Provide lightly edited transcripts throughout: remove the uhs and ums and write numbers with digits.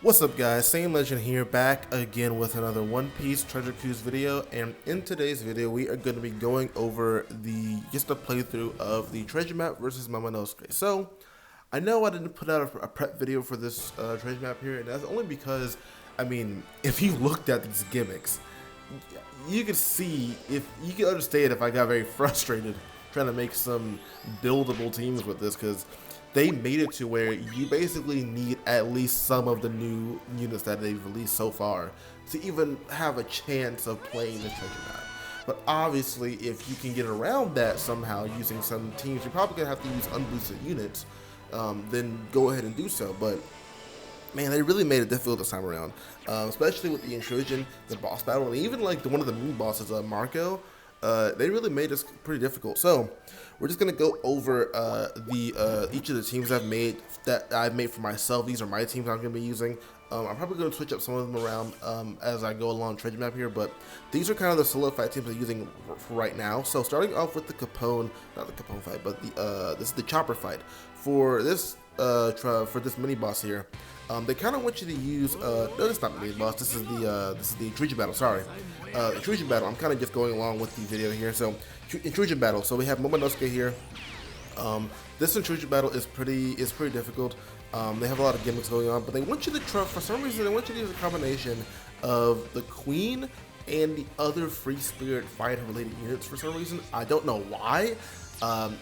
What's up guys, Same Legend here, back again with another One Piece Treasure Cruise video, and in today's video we are going to be going over just a playthrough of the treasure map versus Momonosuke. So, I know I didn't put out a prep video for this treasure map here, and that's only because, I mean, if you looked at these gimmicks, you could see, if you can understand if I got very frustrated trying to make some buildable teams with this, because they made it to where you basically need at least some of the new units that they've released so far to even have a chance of playing the treasure map. But obviously, if you can get around that somehow using some teams, you're probably gonna have to use unboosted units. Then go ahead and do so. But man, they really made it difficult this time around, especially with the intrusion, the boss battle, and even like one of the main bosses, Marco. They really made this pretty difficult. So we're just gonna go over each of the teams I've made for myself. These are my teams I'm gonna be using. I'm probably gonna switch up some of them around as I go along treasure map here, but these are kind of the solidified teams I'm using for right now. So starting off with the Capone, not the Capone fight, but this is the Chopper fight for this mini boss here. They kind of want you to use no, this is not mini boss. This is the Intrusion Battle. Sorry, Intrusion Battle. I'm kind of just going along with the video here. So Intrusion Battle. So we have Momonosuke here. This Intrusion Battle is pretty difficult. They have a lot of gimmicks going on, but they want you to try, for some reason, they want you to use a combination of the Queen and the other Free Spirit fighter related units for some reason. I don't know why.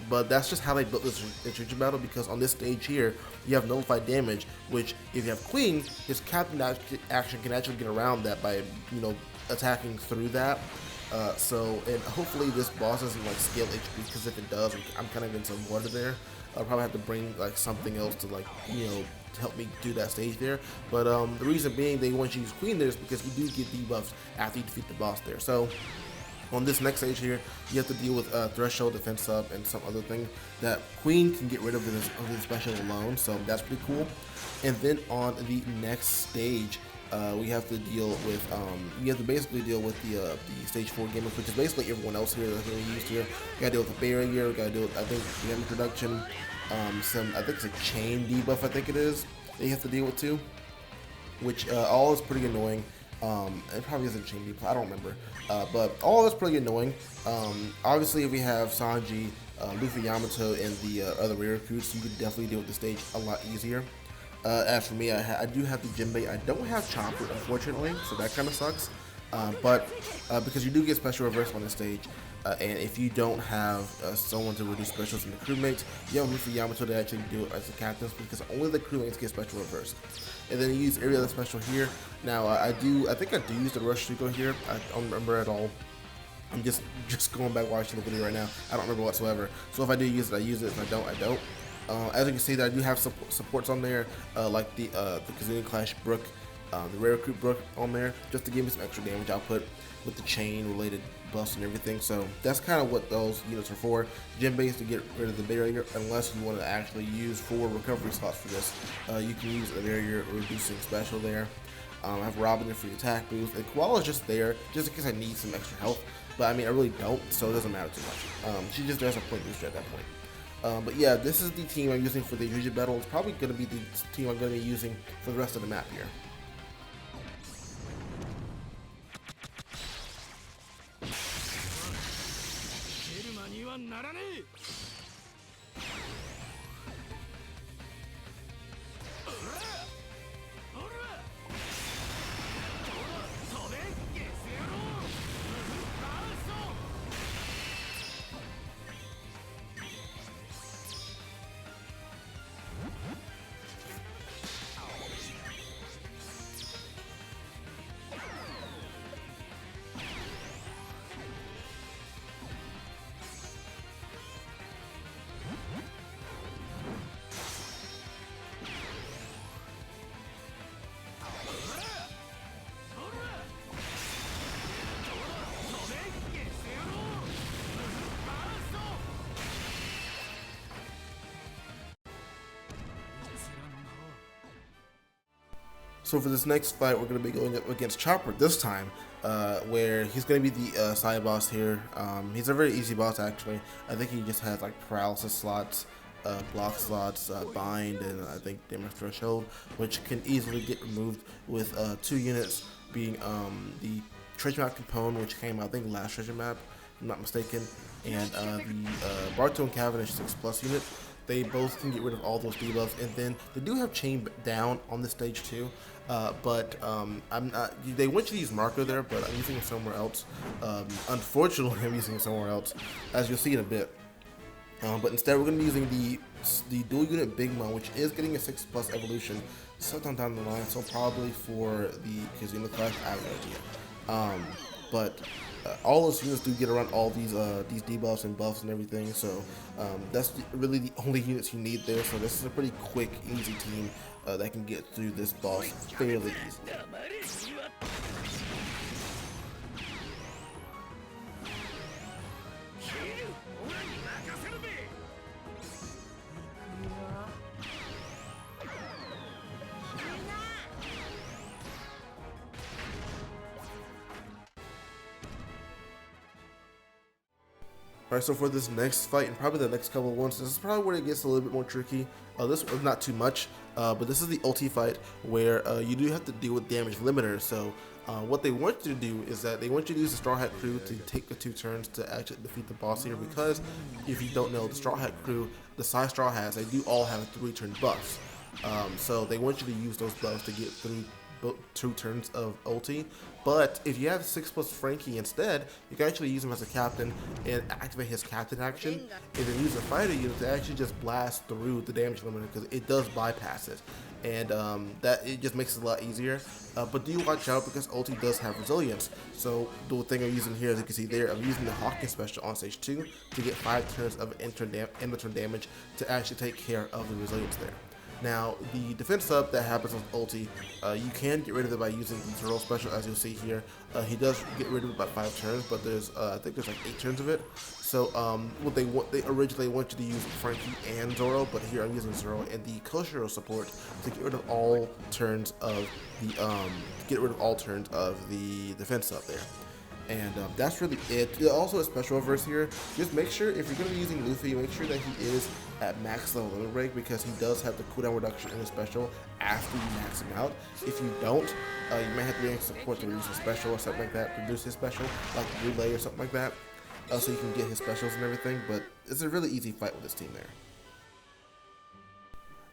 But that's just how they built this Intrusion Battle, because on this stage here, you have nullified damage, which if you have Queen, his captain action can actually get around that by, attacking through that. And hopefully this boss doesn't like scale HP, because if it does, I'm kind of in some water there. I'll probably have to bring like something else to to help me do that stage there. But the reason being they want you to use Queen there is because you do get debuffs after you defeat the boss there. So on this next stage here, you have to deal with Threshold, Defense Up, and some other thing that Queen can get rid of with his special alone, so that's pretty cool. And then on the next stage, we have to deal with, basically deal with the stage 4 gimmicks, which is basically everyone else here that's going to be used here. We gotta deal with the barrier, we gotta deal with, I think, the introduction, I think it's a chain debuff, I think it is, that you have to deal with too, which all is pretty annoying. It probably isn't chain debuff, I don't remember, but all that's pretty annoying. Obviously, if we have Sanji, Luffy, Yamato, and the other rare recruits, you could definitely deal with the stage a lot easier. As for me, I do have the Jinbei. I don't have Chopper, unfortunately, so that kind of sucks. But because you do get special reverse on this stage, and if you don't have someone to reduce specials in the crewmates, you have Luffy, Yamato to actually do it as the captains, because only the crewmates get special reverse. And then you use every other special here. Now I think I do use the Rush Shuko here. I don't remember at all. I'm just going back watching the video right now. I don't remember whatsoever. So if I do use it, I use it. If I don't, I don't. As you can see, that I do have supports on there, like the Kazooie Clash Brook, the Rare Recruit Brook on there, just to give me some extra damage output with the chain related buffs and everything. So that's kind of what those units are for. Jinbei is to get rid of the barrier, unless you want to actually use 4 recovery slots for this. You can use a barrier reducing special there. I have Robin for the attack boost, and Koala is just there just in case I need some extra health. But I mean, I really don't, so it doesn't matter too much. She just does a point booster at that point. But yeah, this is the team I'm using for the Intrusion Battle. It's probably going to be the team I'm going to be using for the rest of the map here. So for this next fight, we're going to be going up against Chopper this time, where he's going to be the side boss here. He's a very easy boss, actually. I think he just has like paralysis slots block slots, bind, and I think damage threshold, which can easily get removed with 2 units being the treasure map component, which came out I think last treasure map, if I'm not mistaken, and the Barto and Cavendish 6+ unit. They both can get rid of all those debuffs, and then they do have chain down on this stage too. But I'm not. They want you to use Marco there, but I'm using it somewhere else. Unfortunately, I'm using it somewhere else, as you'll see in a bit. But instead, we're going to be using the dual unit Big Mom, which is getting a 6+ evolution sometime down the line. So probably for the Casino Clash, I have no idea. But all those units do get around all these debuffs and buffs and everything. So that's really the only units you need there. So this is a pretty quick, easy team that can get through this boss fairly easily. Alright, so for this next fight, and probably the next couple of ones, this is probably where it gets a little bit more tricky. This one's not too much, but this is the ulti fight where you do have to deal with damage limiters. So what they want you to do is that they want you to use the Straw Hat Crew to take the 2 turns to actually defeat the boss here, because if you don't know, the Straw Hat Crew, the size Straw Hats, they do all have 3-turn buffs. So they want you to use those buffs to get through 2 turns of ulti. But if you have 6+ Frankie instead, you can actually use him as a captain and activate his captain action, and then use a fighter unit to actually just blast through the damage limiter, because it does bypass it, and that it just makes it a lot easier. But do watch out, because ulti does have resilience. So the thing I'm using here, as you can see there, I'm using the Hawking special on stage 2 to get 5 turns of end turn damage to actually take care of the resilience there. Now, the defense up that happens with ulti, you can get rid of it by using the Zoro special, as you'll see here. He does get rid of it by 5 turns, but there's I think there's like 8 turns of it. So what they originally want you to use Frankie and Zoro, but here I'm using Zoro and the Koshiro support to get rid of all turns of the defense up there. And that's really it. Also a special verse here. Just make sure, if you're going to be using Luffy, make sure that he is at max level limit break, because he does have the cooldown reduction in his special after you max him out. If you don't, you might have to use support to reduce his special or something like that, to reduce his special, like Relay or something like that, so you can get his specials and everything. But it's a really easy fight with this team there.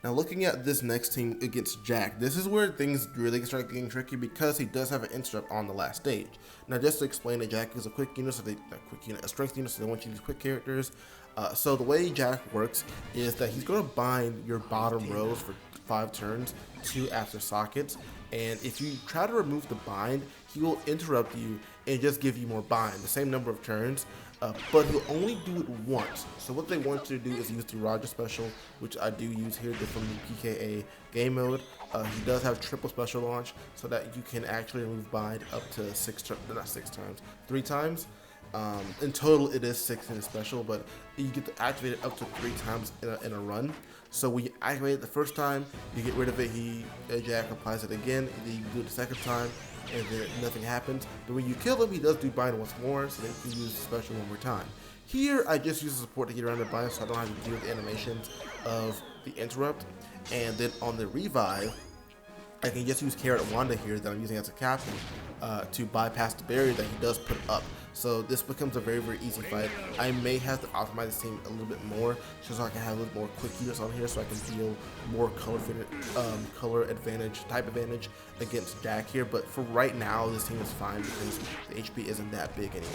Now, looking at this next team against Jack, this is where things really start getting tricky, because he does have an interrupt on the last stage. Now, just to explain it, Jack is a quick unit, a strength unit, so they want you to use quick characters. So the way Jack works is that he's going to bind your bottom rows for 5 turns, 2 after sockets, and if you try to remove the bind, he will interrupt you and just give you more bind, the same number of turns. But he'll only do it once. So what they want you to do is use the Roger special, which I do use here from the PKA game mode. He does have triple special launch, so that you can actually remove bind up to 3 times. In total, it is 6 in a special, but you get to activate it up to 3 times in a run. So when you activate it the first time, you get rid of it. Jack applies it again, and then you do it the second time, and then nothing happens. But when you kill him, he does do bind once more, so then you can use the special one more time. Here, I just use the support to get around the bind, so I don't have to deal with the animations of the interrupt. And then on the revive, I can just use Carrot Wanda here that I'm using as a captain to bypass the barrier that he does put up. So this becomes a very, very easy fight. I may have to optimize this team a little bit more, just so I can have a little more quick units on here, so I can deal more color advantage, type advantage against Jack here. But for right now, this team is fine, because the HP isn't that big anyway.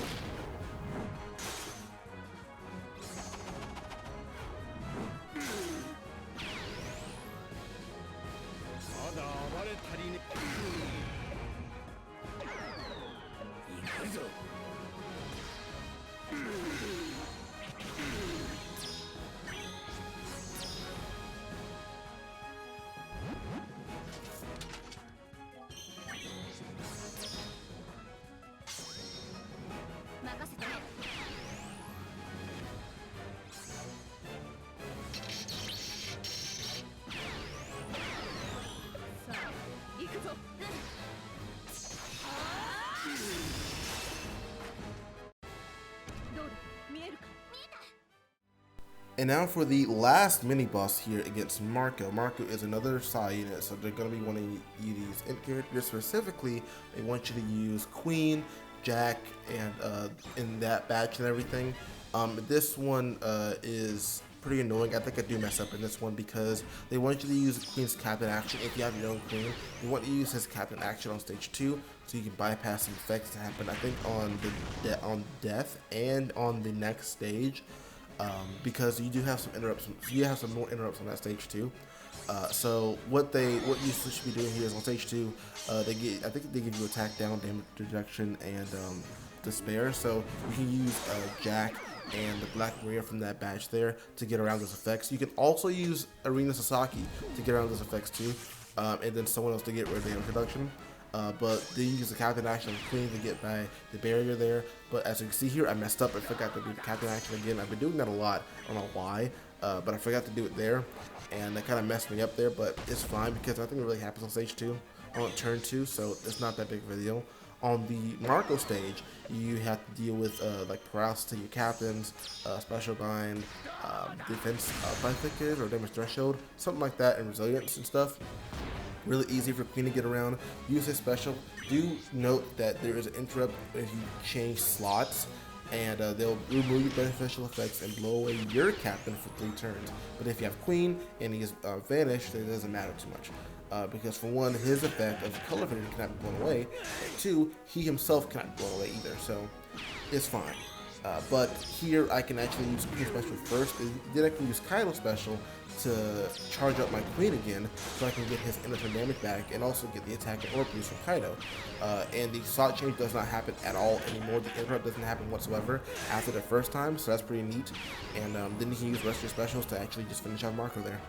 And now for the last mini boss here against Marco. Marco is another Psy unit, so they're going to be wanting you to use int characters. Specifically, they want you to use Queen, Jack, and in that batch and everything. This one is pretty annoying. I think I do mess up in this one because they want you to use Queen's Captain Action. If you have your own Queen, you want to use his Captain Action on stage 2, so you can bypass the effects that happen, I think, on death and on the next stage. Because you do have some interrupts. You have some more interrupts on that stage too. So what you should be doing here is on stage 2, I think they give you attack down, damage reduction, and despair. So you can use Jack and the Black Maria from that batch there to get around those effects. You can also use Arena Sasaki to get around those effects too, and then someone else to get rid of damage reduction. But they use the Captain Action and Queen to get by the barrier there. But as you can see here, I messed up. I forgot to do the Captain Action again. I've been doing that a lot. I don't know why, but I forgot to do it there, and that kind of messed me up there. But it's fine because nothing really happens on stage 2, on turn 2, so it's not that big of a deal. On the Marco stage, you have to deal with like paralysis to your captains, special bind, defense I think it is, or damage threshold, something like that, and resilience and stuff. Really easy for Queen to get around. Use his special. Do note that there is an interrupt if you change slots, and they'll remove your beneficial effects and blow away your captain for 3 turns. But if you have Queen and he is vanished, then it doesn't matter too much. Because for one, his effect of the color vision cannot be blown away. And 2, he himself cannot be blown away either, so it's fine. But here I can actually use Queen special first, then I can use Kaido special to charge up my Queen again, so I can get his inner turn damage back and also get the attack and orb boost from Kaido. And the slot change does not happen at all anymore. The interrupt doesn't happen whatsoever after the first time, so that's pretty neat. And then you can use the rest of your specials to actually just finish off Marco there.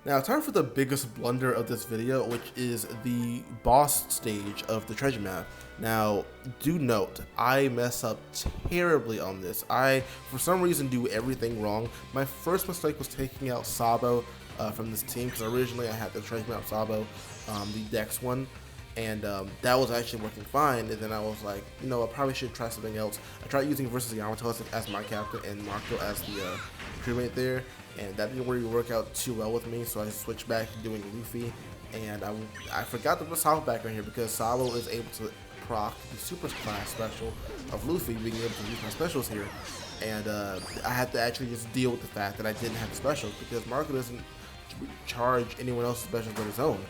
Now, time for the biggest blunder of this video, which is the boss stage of the treasure map. Now, do note, I mess up terribly on this. I, for some reason, do everything wrong. My first mistake was taking out Sabo from this team, because originally I had the treasure map Sabo, the Dex one, and that was actually working fine. And then I was like, you know, I probably should try something else. I tried using versus Yamato as my captain and Marco as the crewmate there, and that didn't really work out too well with me, so I switched back to doing Luffy. And I forgot to put Sabo back in here because Sabo is able to proc the super class special of Luffy, being able to use my specials here. And I had to actually just deal with the fact that I didn't have the specials because Marco doesn't charge anyone else's specials but his own.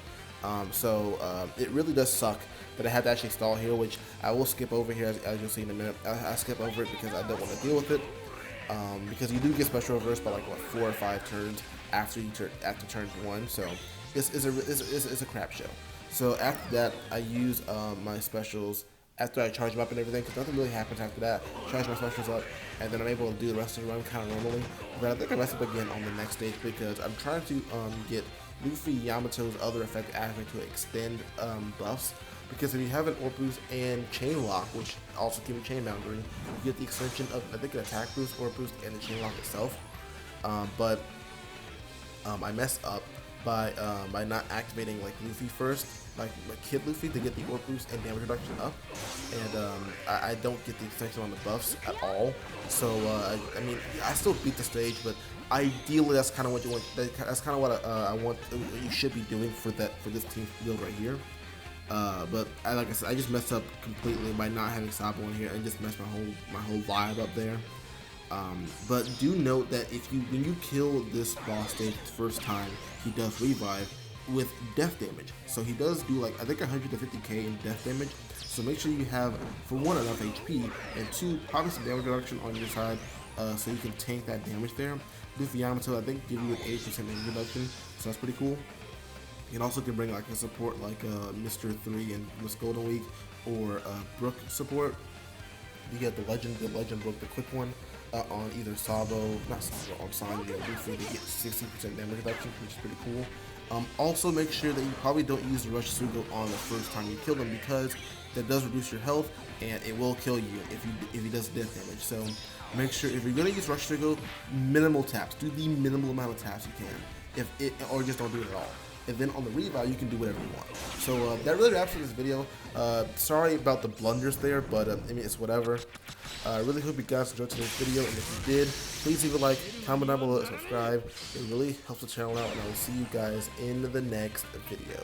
So it really does suck that I had to actually stall here, which I will skip over here as you'll see in a minute. I skip over it because I don't want to deal with it. Because you do get special reverse by like what 4 or 5 turns after turn 1, so it's a crap show. So after that, I use my specials after I charge them up and everything, because nothing really happens after that. Charge my specials up, and then I'm able to do the rest of the run kind of normally. But I think I mess up again on the next stage because I'm trying to get Luffy Yamato's other effect active to extend buffs. Because if you have an Orb Boost and Chain Lock, which also gives you Chain Boundary, you get the extension of, I think, an Attack Boost, Orb Boost, and the Chain Lock itself. But I messed up by not activating like Luffy first, like Kid Luffy, to get the Orb Boost and damage reduction up. And I don't get the extension on the buffs at all. So I mean, I still beat the stage, but ideally that's kind of what you want. That's kind of what I want. You should be doing for this team build right here. But like I said, I just messed up completely by not having Sabo in here and just messed my whole vibe up there. But do note that when you kill this boss stage the first time, he does revive with death damage. So he does do like I think 150k in death damage. So make sure you have, for one, enough HP, and 2, probably some damage reduction on your side, so you can tank that damage there. With Yamato, I think give you an 8% damage reduction, so that's pretty cool. You can also bring like a support like Mr. 3 and Miss Golden Week, or Brook support. You get the Legend Brook, the quick one, on either Sabo, not Sabo, on Sanji or Luffy to get 60% damage reduction, which is pretty cool. Also make sure that you probably don't use the Rush Sugo on the first time you kill them, because that does reduce your health and it will kill you if he does death damage. So make sure if you're gonna use Rush Sugo, minimal taps. Do the minimal amount of taps you can. Or just don't do it at all. and then on the revive you can do whatever you want. So that really wraps up this video. Sorry about the blunders there, but I mean, it's whatever. I really hope you guys enjoyed today's video, and if you did, please leave a like, comment down below, and subscribe. It really helps the channel out, and I will see you guys in the next video.